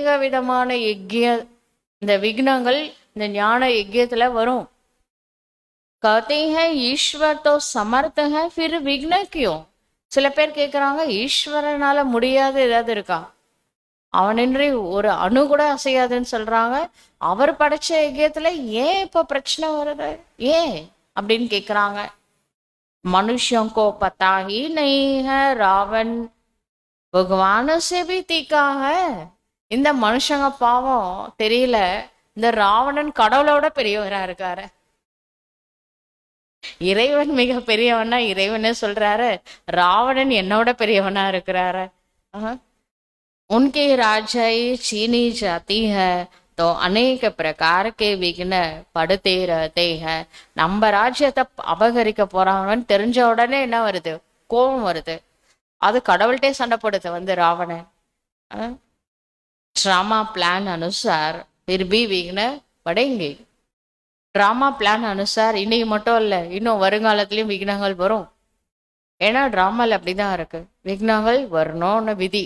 அநேக விதமான இந்த விக்னங்கள் இந்த ஞான யஜ்யத்துல வரும். कहते हैं ईश्वर तो समर्थ है, फिर विघ्न क्यों? சில பேர் கேட்குறாங்க, ஈஸ்வரனால முடியாது ஏதாவது இருக்கா? அவனின்றி ஒரு அணு கூட அசையாதுன்னு சொல்றாங்க. அவர் படைச்ச யஜ்யத்துல ஏன் இப்ப பிரச்சனை வருது, ஏன் அப்படின்னு கேக்குறாங்க. मनुष्यों को पता ही नहीं है रावण भगवान से भी तीखा है. இந்த மனுஷங்க பாவம் தெரியல, இந்த ராவணன் கடவுளோட பெரியவரா இருக்காரு. இறைவன் மிக பெரியவனா இறைவனே சொல்றாரு, ராவணன் என்னோட பெரியவனா இருக்கிறாரு. उनके राजाई छीनी जाती है तो अनेक प्रकार के विघ्न पड़ते रहते हैं. நம்ம ராஜ்யத்தை அபகரிக்க போறாங்கன்னு தெரிஞ்ச உடனே என்ன வருது, கோபம் வருது. அது கடவுள்கிட்டே சண்டை போடுது வந்து ராவணன். ड्रामा प्लान अनुसार फिर भी विघ्न पड़ेंगे. ட்ராமா பிளான் அனுசார் இன்னைக்கு மட்டும் இல்லை, இன்னும் வருங்காலத்திலயும் விக்னங்கள் வரும். ஏன்னா ட்ராமால அப்படிதான் இருக்கு, விக்னங்கள் வரணும்னு விதி.